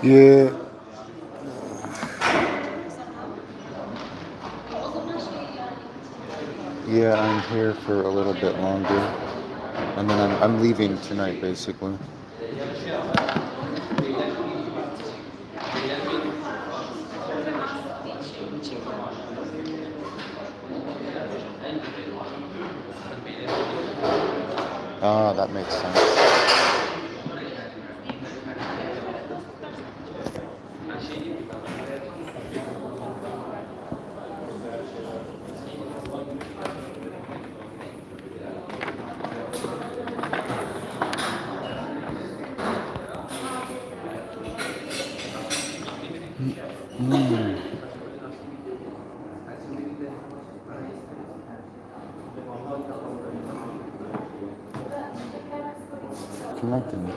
Yeah, yeah, I'm here for a little bit longer, and then I'm leaving tonight, basically. Ah, that makes sense. Mm, connecting.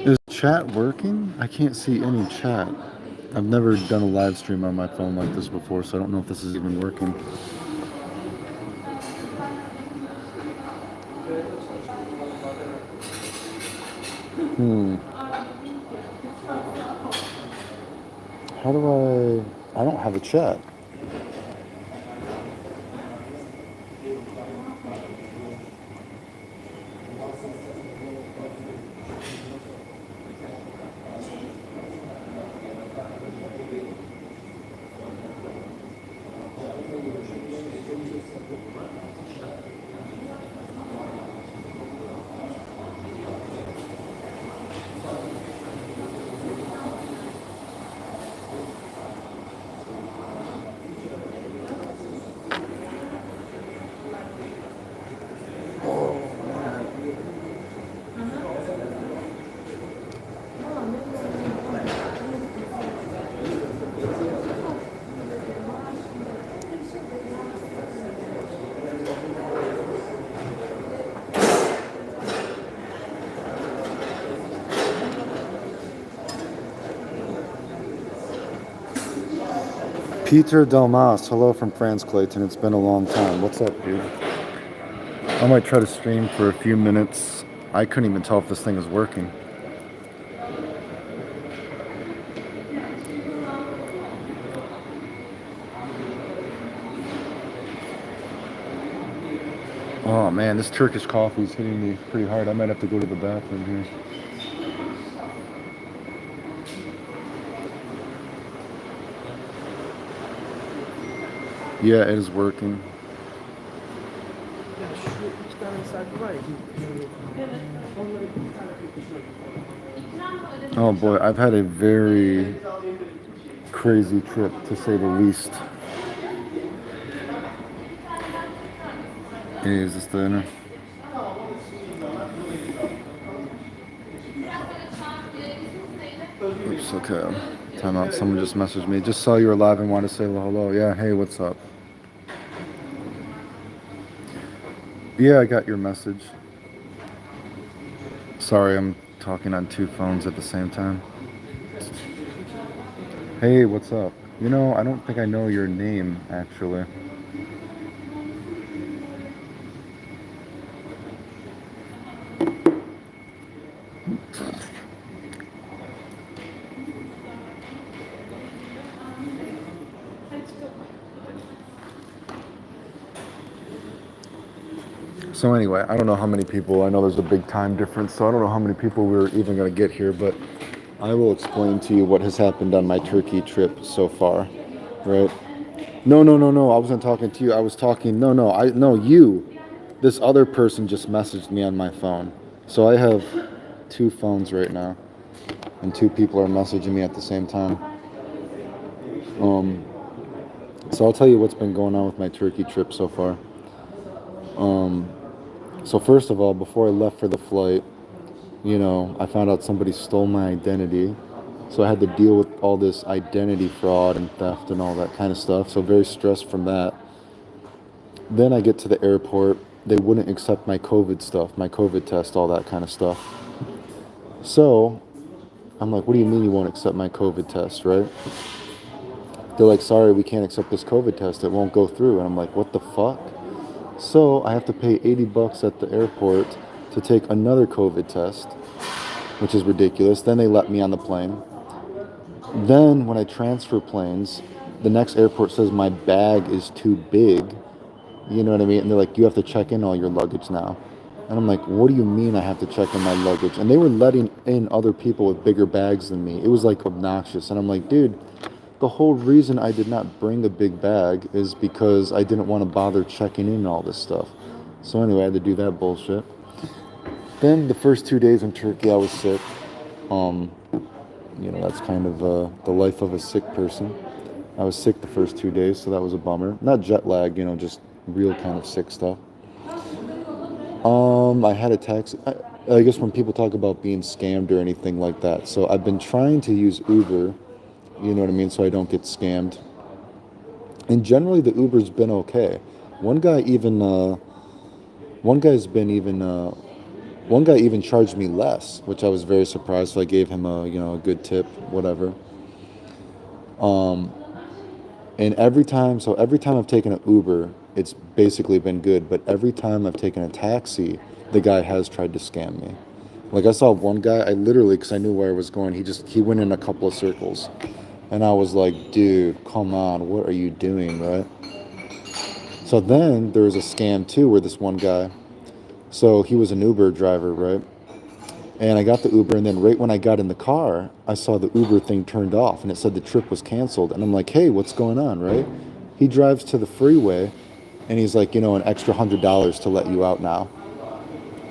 Is chat working? I can't see any chat. I've never done a live stream on my phone like this before, so I don't know if this is even working. Hmm. How do I don't have a chat. Peter Delmas, hello from France, Clayton. It's been a long time. What's up, dude? I might try to stream for a few minutes. I couldn't even tell if this thing is working. Oh man, this Turkish coffee is hitting me pretty hard. I might have to go to the bathroom here. Yeah, it is working. Oh boy, I've had a very crazy trip to say the least. Hey, is this the inner? Oops, okay. Time out. Someone just messaged me. Just saw you were live and wanted to say hello. Yeah, hey, what's up? Yeah, I got your message. Sorry, I'm talking on two phones at the same time. Hey, what's up? You know, I don't think I know your name, actually. So anyway, I don't know how many people, I know there's a big time difference, so I don't know how many people we're even going to get here, but I will explain to you what has happened on my Turkey trip so far, right? No, no, no, no, I wasn't talking to you. I was talking, no, you. This other person just messaged me on my phone. So I have two phones right now, and two people are messaging me at the same time. Um, so I'll tell you what's been going on with my Turkey trip so far. Um, so first of all, before I left for the flight, I found out somebody stole my identity. So I had to deal with all this identity fraud and theft and all that kind of stuff. So very stressed from that. Then I get to the airport. They wouldn't accept my COVID stuff, my COVID test, all that kind of stuff. So I'm like, what do you mean you won't accept my COVID test, right? They're like, sorry, we can't accept this COVID test. It won't go through. And I'm like, what the fuck? So I have to pay $80 at the airport to take another COVID test, which is ridiculous. Then they let me on the plane. Then when I transfer planes, the next airport says my bag is too big. You know what I mean? And they're like, you have to check in all your luggage now. And I'm like, what do you mean I have to check in my luggage? And they were letting in other people with bigger bags than me. It was like obnoxious. And I'm like, dude, the whole reason I did not bring a big bag is because I didn't want to bother checking in all this stuff. So anyway, I had to do that bullshit. Then the first 2 days in Turkey, I was sick. That's kind of the life of a sick person. I was sick the first 2 days, so that was a bummer. Not jet lag, just real kind of sick stuff. I had a taxi. I guess when people talk about being scammed or anything like that, so I've been trying to use Uber, you know what I mean, so I don't get scammed. And generally, the Uber's been okay. One guy even charged me less, which I was very surprised. So I gave him a good tip, whatever. And every time I've taken an Uber, it's basically been good. But every time I've taken a taxi, the guy has tried to scam me. Like I saw one guy, I literally, because I knew where I was going, he went in a couple of circles. And I was like, dude, come on, what are you doing, right? So then there was a scam too, where this one guy, so he was an Uber driver, right? And I got the Uber, and then right when I got in the car, I saw the Uber thing turned off, and it said the trip was canceled. And I'm like, hey, what's going on, right? He drives to the freeway, and he's like, an extra $100 to let you out now.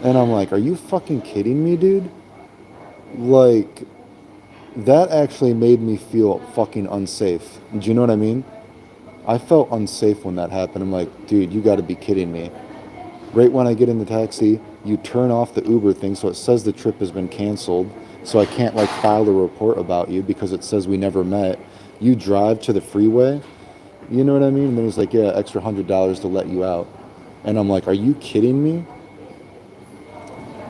And I'm like, are you fucking kidding me, dude? Like, that actually made me feel fucking unsafe. Do you know what I mean? I felt unsafe when that happened. I'm like, dude, you gotta be kidding me. Right when I get in the taxi, you turn off the Uber thing, so it says the trip has been canceled, so I can't file a report about you because it says we never met. You drive to the freeway, you know what I mean? And then he's like, yeah, extra $100 to let you out. And I'm like, are you kidding me?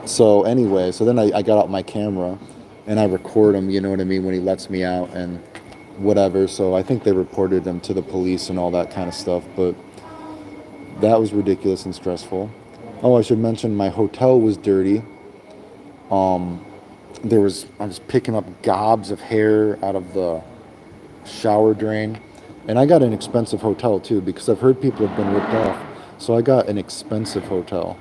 So anyway, so then I got out my camera and I record him, you know what I mean, when he lets me out and whatever. So I think they reported him to the police and all that kind of stuff, but that was ridiculous and stressful. Oh, I should mention my hotel was dirty. I was picking up gobs of hair out of the shower drain. And I got an expensive hotel too, because I've heard people have been ripped off. So I got an expensive hotel.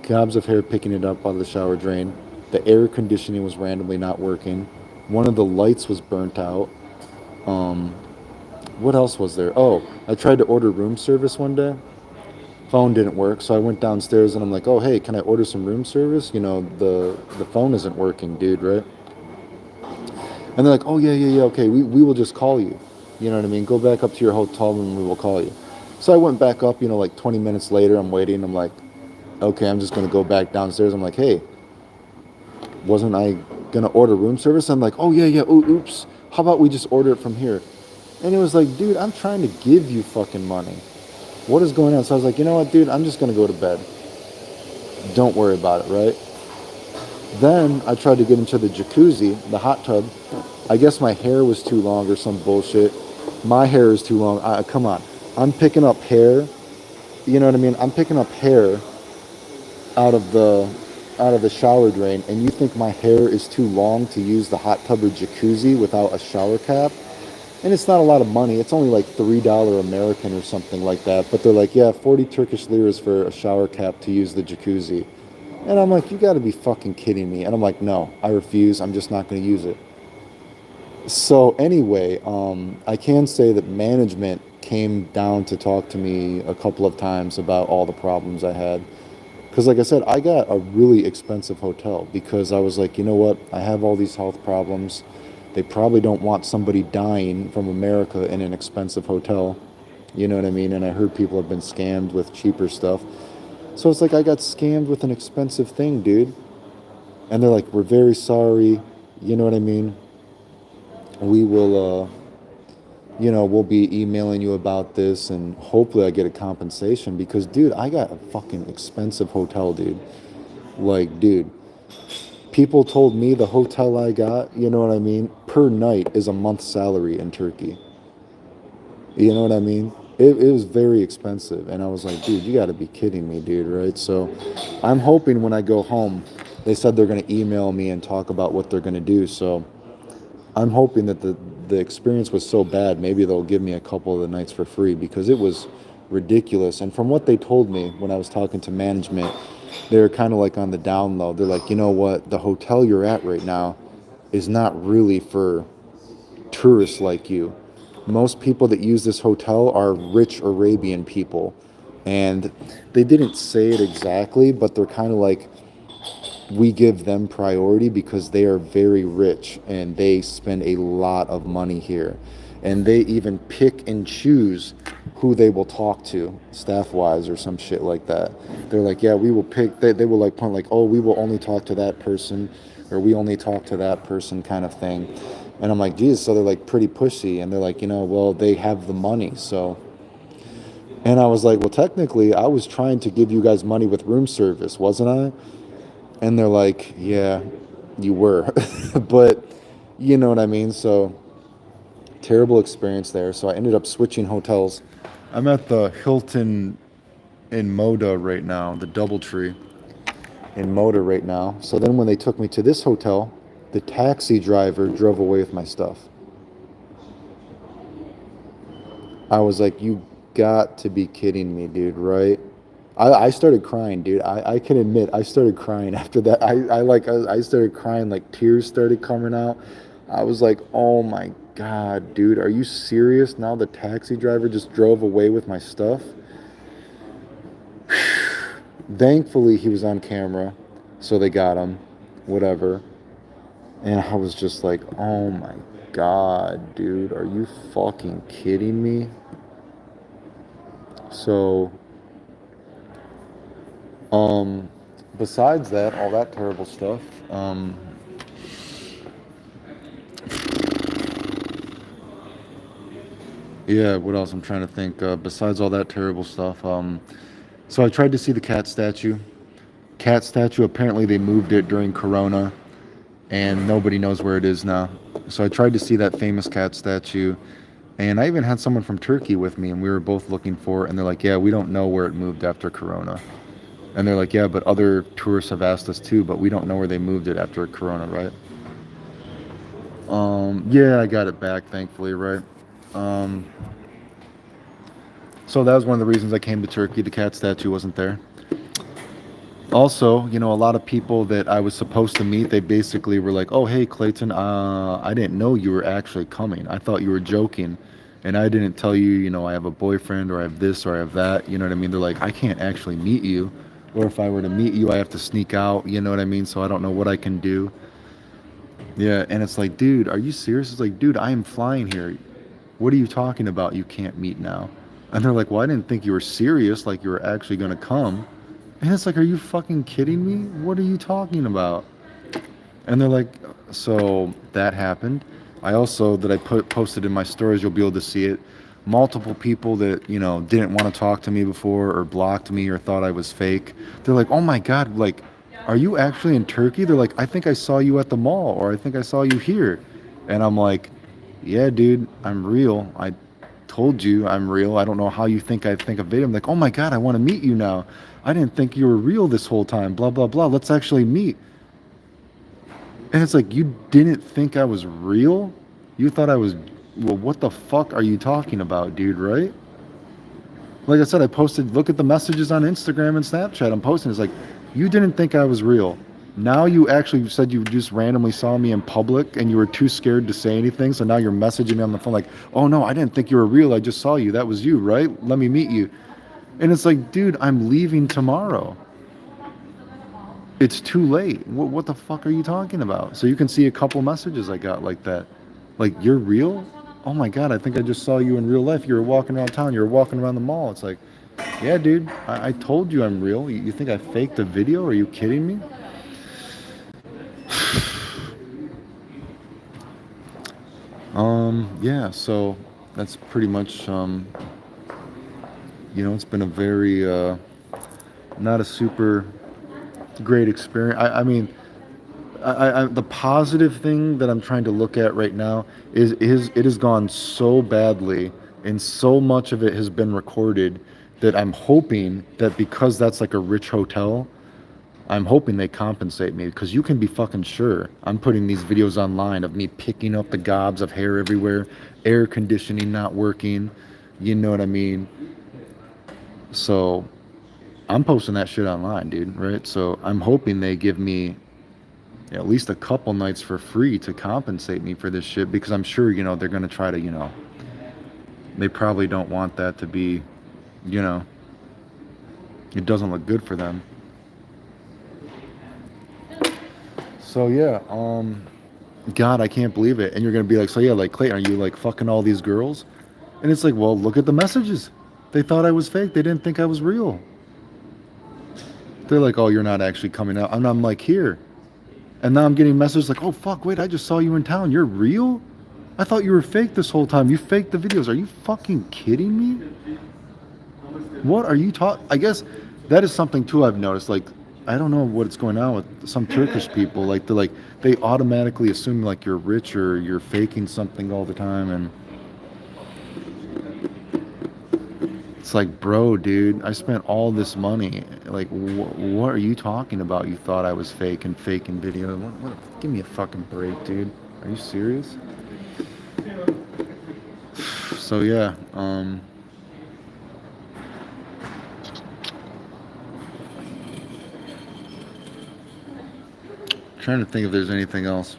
Gobs of hair picking it up out of the shower drain. The air conditioning was randomly not working. One of the lights was burnt out. What else was there? Oh, I tried to order room service one day. Phone didn't work, so I went downstairs and I'm like, oh, hey, can I order some room service? The phone isn't working, dude, right? And they're like, oh, yeah, okay, we will just call you. You know what I mean? Go back up to your hotel room and we will call you. So I went back up, 20 minutes later, I'm waiting. I'm like, okay, I'm just going to go back downstairs. I'm like, hey, wasn't I going to order room service? I'm like, oh, yeah, oops. How about we just order it from here? And it was like, dude, I'm trying to give you fucking money. What is going on? So I was like, you know what, dude, I'm just going to go to bed. Don't worry about it, right? Then I tried to get into the jacuzzi, the hot tub. I guess my hair was too long or some bullshit. My hair is too long. Come on. I'm picking up hair. You know what I mean? I'm picking up hair out of the shower drain, and you think my hair is too long to use the hot tub or jacuzzi without a shower cap? And it's not a lot of money. It's only like $3 American or something like that. But they're like, yeah, 40 Turkish liras for a shower cap to use the jacuzzi. And I'm like, you got to be fucking kidding me. And I'm like, no, I refuse. I'm just not going to use it. So anyway, I can say that management came down to talk to me a couple of times about all the problems I had. Because like I said, I got a really expensive hotel because I was like, you know what? I have all these health problems. They probably don't want somebody dying from America in an expensive hotel. You know what I mean? And I heard people have been scammed with cheaper stuff. So it's like I got scammed with an expensive thing, dude. And they're like, we're very sorry. You know what I mean? We will, we'll be emailing you about this and hopefully I get a compensation because, dude, I got a fucking expensive hotel, dude. Like, dude, people told me the hotel I got, you know what I mean, per night is a month's salary in Turkey. You know what I mean? It was very expensive. And I was like, dude, you got to be kidding me, dude, right? So I'm hoping when I go home, they said they're going to email me and talk about what they're going to do. So I'm hoping that the experience was so bad, maybe they'll give me a couple of the nights for free because it was ridiculous. And from what they told me when I was talking to management, they're kind of like on the down low. They're like, you know what? The hotel you're at right now is not really for tourists like you. Most people that use this hotel are rich Arabian people. And they didn't say it exactly, but they're kind of like, we give them priority because they are very rich and they spend a lot of money here. And they even pick and choose who they will talk to, staff wise or some shit like that. They're like, yeah, we will pick, they will like point like, oh, we will only talk to that person or we only talk to that person kind of thing. And I'm like, Jesus, so they're like pretty pushy. And they're like, you know, well, they have the money. So, and I was like, well, technically, I was trying to give you guys money with room service, wasn't I? And they're like, yeah, you were. But you know what I mean? So terrible experience there. So I ended up switching hotels. I'm at the Hilton in Moda right now, the Doubletree in Moda right now. So then when they took me to this hotel, the taxi driver drove away with my stuff. I was like, you got to be kidding me, dude, right? I started crying, dude. I can admit I started crying after that. I started crying, like tears started coming out. I was like, oh my God, dude, are you serious? Now the taxi driver just drove away with my stuff. Thankfully he was on camera, so they got him, whatever. And I was just like, oh my God, dude, are you fucking kidding me? So Um, besides that, all that terrible stuff. Yeah, what else? I'm trying to think. Besides all that terrible stuff. So I tried to see the cat statue. Cat statue. Apparently, they moved it during Corona, and nobody knows where it is now. So I tried to see that famous cat statue, and I even had someone from Turkey with me, and we were both looking for it. And they're like, "Yeah, we don't know where it moved after Corona." And they're like, "Yeah, but other tourists have asked us too, but we don't know where they moved it after Corona, right?" Yeah, I got it back, thankfully, right? Um, so that was one of the reasons I came to Turkey. The cat statue wasn't there. Also, a lot of people that I was supposed to meet, they basically were like, "Oh, hey, Clayton, I didn't know you were actually coming. I thought you were joking, and I didn't tell you, I have a boyfriend or I have this or I have that." You know what I mean? They're like, "I can't actually meet you, or if I were to meet you, I have to sneak out." You know what I mean? So I don't know what I can do. Yeah, and it's like, dude, are you serious? It's like, dude, I am flying here. What are you talking about? You can't meet now. And they're like, well, I didn't think you were serious, like you were actually going to come. And it's like, are you fucking kidding me? What are you talking about? And they're like, so that happened. I also, that I posted in my stories, you'll be able to see it. Multiple people that, didn't want to talk to me before or blocked me or thought I was fake. They're like, oh my God, like, are you actually in Turkey? They're like, I think I saw you at the mall or I think I saw you here. And I'm like, yeah, dude, I'm real. I told you I'm real. I don't know how you think I think of it. I'm like, oh my God, I want to meet you now. I didn't think you were real this whole time. Blah, blah, blah. Let's actually meet. And it's like, you didn't think I was real? You thought I was, well, what the fuck are you talking about, dude, right? Like I said, I posted, look at the messages on Instagram and Snapchat. I'm posting. It's like, you didn't think I was real. Now you actually said you just randomly saw me in public and you were too scared to say anything. So now you're messaging me on the phone like, oh no, I didn't think you were real. I just saw you. That was you, right? Let me meet you. And it's like, dude, I'm leaving tomorrow. It's too late. What the fuck are you talking about? So you can see a couple messages I got like that. Like, you're real? Oh my God, I think I just saw you in real life. You were walking around town. You were walking around the mall. It's like, yeah, dude, I told you I'm real. You think I faked a video? Are you kidding me? Yeah, so that's pretty much, it's been a very, not a super great experience. I mean, the positive thing that I'm trying to look at right now is it has gone so badly and so much of it has been recorded that I'm hoping that because that's like a rich hotel, I'm hoping they compensate me, because you can be fucking sure I'm putting these videos online of me picking up the gobs of hair everywhere, air conditioning not working, you know what I mean? So I'm posting that shit online, dude, right? So I'm hoping they give me at least a couple nights for free to compensate me for this shit, because I'm sure, they're gonna try to, they probably don't want that to be, you know, it doesn't look good for them. So yeah, God, I can't believe it. And you're gonna be like, so yeah, like Clayton, are you like fucking all these girls? And it's like, well, look at the messages. They thought I was fake. They didn't think I was real. They're like, oh, you're not actually coming out. And I'm like, here. And now I'm getting messages like, oh fuck, wait, I just saw you in town. You're real? I thought you were fake this whole time. You faked the videos. Are you fucking kidding me? What are you talking? I guess that is something too I've noticed. Like, I don't know what's going on with some Turkish people. Like, they automatically assume like you're rich or you're faking something all the time, and it's like, bro, dude, I spent all this money. Like, what are you talking about? You thought I was fake and faking video? Give me a fucking break, dude. Are you serious? So yeah, trying to think if there's anything else.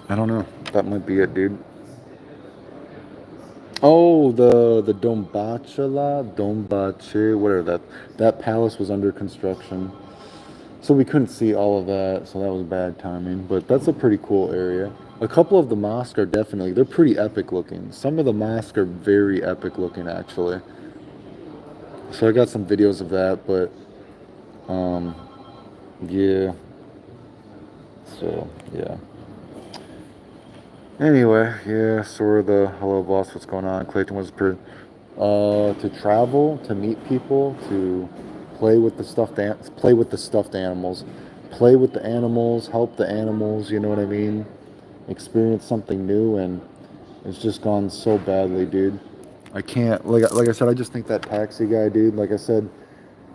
I don't know. That might be it, dude. Oh, the Dombache, whatever that palace was under construction, so we couldn't see all of that. So that was bad timing. But that's a pretty cool area. A couple of the mosques are definitely, they're pretty epic looking. Some of the mosques are very epic looking, actually. So I got some videos of that, but yeah. So yeah. Anyway, yeah, sort of the hello boss, what's going on? Clayton was to travel, to meet people, to play with the stuffed animals, play with the animals, help the animals, you know what I mean? Experience something new, and it's just gone so badly, dude. I can't, like I said, I just think that taxi guy, dude, like I said,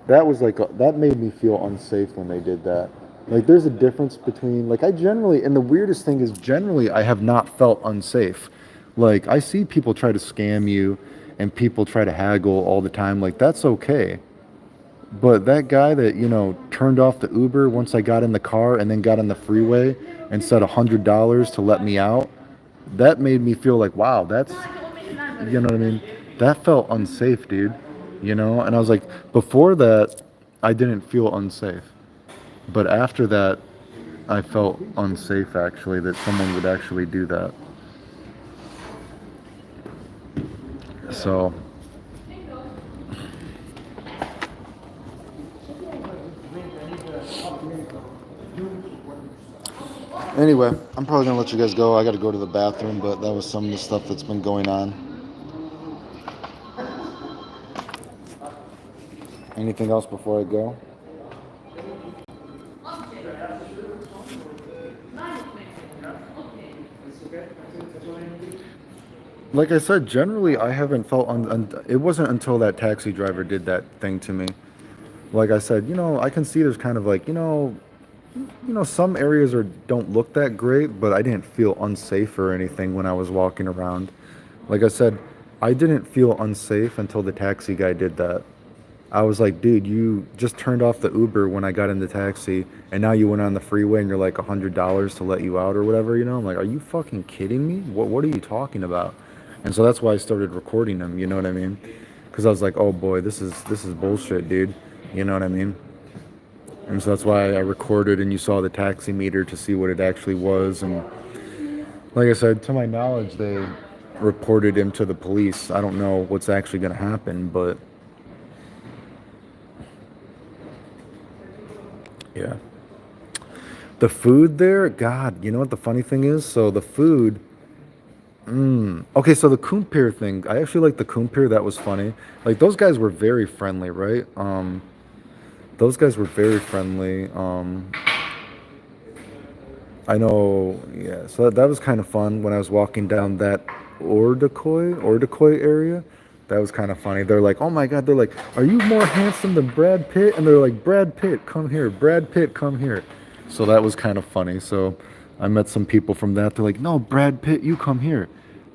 that was that made me feel unsafe when they did that. Like, there's a difference between, like, I generally, and the weirdest thing is, generally I have not felt unsafe. Like, I see people try to scam you and people try to haggle all the time. Like, that's okay. But that guy that, turned off the Uber once I got in the car and then got on the freeway and said $100 to let me out, that made me feel like, wow, that's, you know what I mean? That felt unsafe, dude. And I was like, before that, I didn't feel unsafe. But after that, I felt unsafe, actually, that someone would actually do that. So, anyway, I'm probably going to let you guys go. I got to go to the bathroom, but that was some of the stuff that's been going on. Anything else before I go? Like I said, generally I haven't felt it wasn't until that taxi driver did that thing to me. Like I said, I can see there's kind of like, some areas don't look that great, but I didn't feel unsafe or anything when I was walking around. Like I said, I didn't feel unsafe until the taxi guy did that. I was like, dude, you just turned off the Uber when I got in the taxi, and now you went on the freeway and you're like $100 to let you out or whatever, I'm like, are you fucking kidding me? What are you talking about? And so that's why I started recording them, you know what I mean? Because I was like, oh boy, this is bullshit, dude. You know what I mean? And so that's why I recorded, and you saw the taxi meter to see what it actually was. And like I said, to my knowledge, they reported him to the police. I don't know what's actually going to happen, but yeah. The food there, God, you know what the funny thing is? So the food, okay, so the kumpir thing, I actually like the kumpir. That was funny. Like, those guys were very friendly, right? those guys were very friendly. I know, yeah. So that was kind of fun when I was walking down that Ordecoy area. That was kind of funny. They're like, "Oh my God!" They're like, "Are you more handsome than Brad Pitt?" And they're like, "Brad Pitt, come here. Brad Pitt, come here." So that was kind of funny. So I met some people from that. They're like, "No, Brad Pitt, you come here.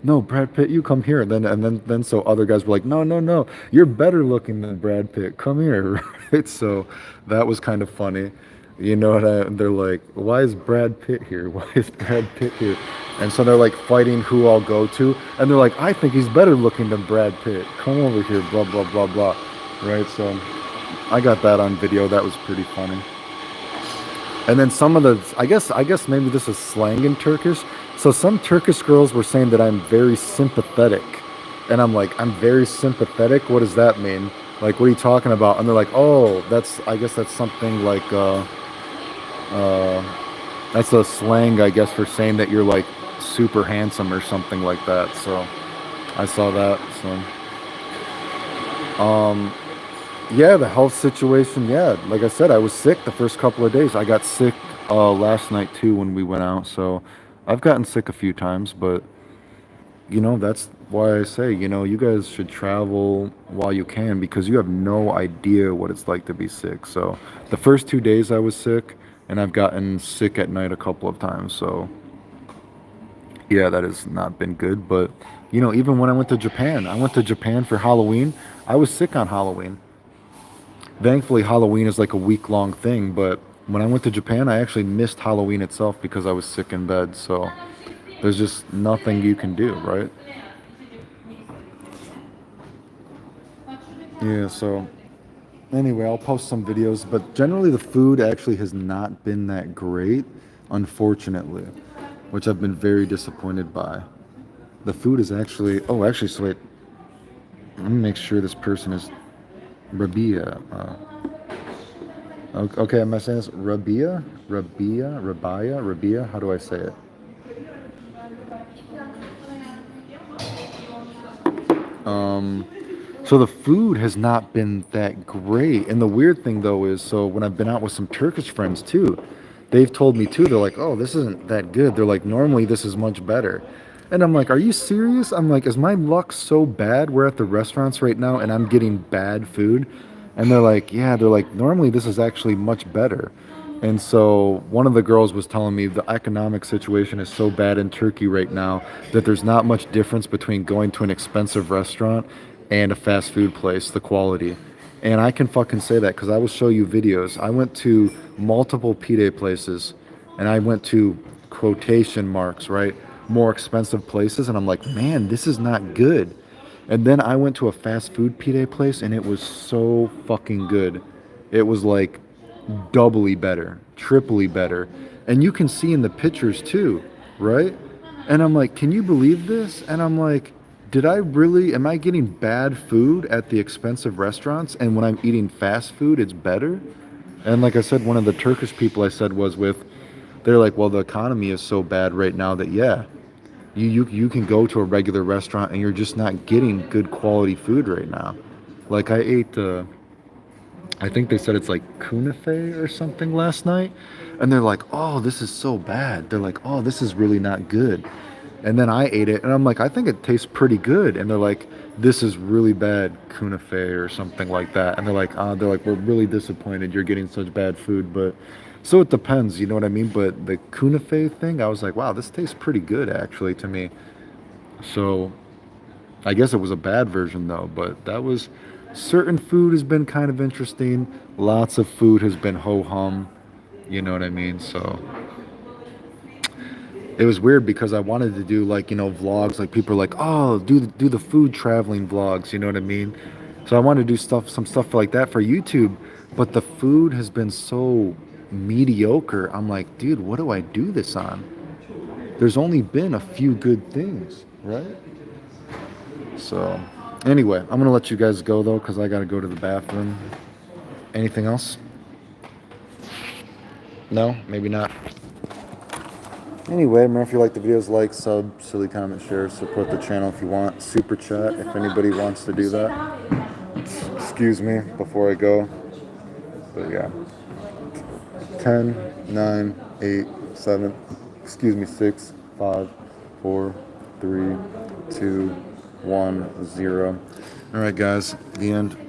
No, Brad Pitt, you come here." And then so other guys were like, "No, no, no. You're better looking than Brad Pitt. Come here." Right? So that was kind of funny. You know what they're like, why is Brad Pitt here? Why is Brad Pitt here? And so they're like fighting who I'll go to. And they're like, I think he's better looking than Brad Pitt. Come over here, blah, blah, blah, blah. Right? So I got that on video. That was pretty funny. And then some of the, I guess maybe this is slang in Turkish. So some Turkish girls were saying that I'm very sympathetic. And I'm like, I'm very sympathetic? What does that mean? Like, what are you talking about? And they're like, oh, I guess that's something like, uh, that's a slang, I guess, for saying that you're like super handsome or something like that. So I saw that. So, yeah, the health situation. Yeah, like I said, I was sick the first couple of days. I got sick last night too when we went out. So I've gotten sick a few times, but that's why I say, you guys should travel while you can because you have no idea what it's like to be sick. So the first 2 days I was sick, and I've gotten sick at night a couple of times. So yeah, that has not been good. But even when I went to Japan for Halloween. I was sick on Halloween. Thankfully, Halloween is like a week-long thing, but when I went to Japan, I actually missed Halloween itself because I was sick in bed. So there's just nothing you can do, right? Yeah, so anyway, I'll post some videos, but generally the food actually has not been that great, unfortunately, which I've been very disappointed by. The food is actually, oh, actually, so wait, let me make sure this person is Rabia. Okay, am I saying this? Rabia? How do I say it? Um, so the food has not been that great. And the weird thing though is, so when I've been out with some Turkish friends too, they've told me too, they're like, oh, this isn't that good. They're like, normally this is much better. And I'm like, are you serious? I'm like, is my luck so bad? We're at the restaurants right now and I'm getting bad food. And they're like, yeah, they're like, normally this is actually much better. And so one of the girls was telling me the economic situation is so bad in Turkey right now that there's not much difference between going to an expensive restaurant and a fast food place, the quality. And I can fucking say that because I will show you videos. I went to multiple pide places and I went to quotation marks, right? More expensive places. And I'm like, man, this is not good. And then I went to a fast food pide place and it was so fucking good. It was like doubly better, triply better. And you can see in the pictures too, right? And I'm like, can you believe this? And I'm like, am I getting bad food at the expensive restaurants? And when I'm eating fast food, it's better? And like I said, one of the Turkish people I said was with, they're like, well, the economy is so bad right now that, yeah, you can go to a regular restaurant and you're just not getting good quality food right now. Like I ate, I think they said it's like kunafe or something last night. And they're like, oh, this is so bad. They're like, oh, this is really not good. And then I ate it and I'm like, I think it tastes pretty good. And they're like, this is really bad kunafe or something like that. And they're like, we're really disappointed you're getting such bad food. But so it depends, you know what I mean? But the kunafe thing, I was like, wow, this tastes pretty good actually to me. So I guess it was a bad version though, but that was certain food has been kind of interesting. Lots of food has been ho hum, you know what I mean? So it was weird because I wanted to do like, vlogs. Like people are like, oh, do the food traveling vlogs, you know what I mean? So I wanted to do some stuff like that for YouTube, but the food has been so mediocre. I'm like, dude, what do I do this on? There's only been a few good things, right? So, anyway, I'm gonna let you guys go though, because I gotta go to the bathroom. Anything else? No, maybe not. Anyway, remember if you like the videos, like, sub, silly comment, share, support the channel if you want. Super chat if anybody wants to do that. Excuse me before I go. But yeah. 10, 9, 8, 7, excuse me, 6, 5, 4, 3, 2, 1, 0. All right, guys, the end.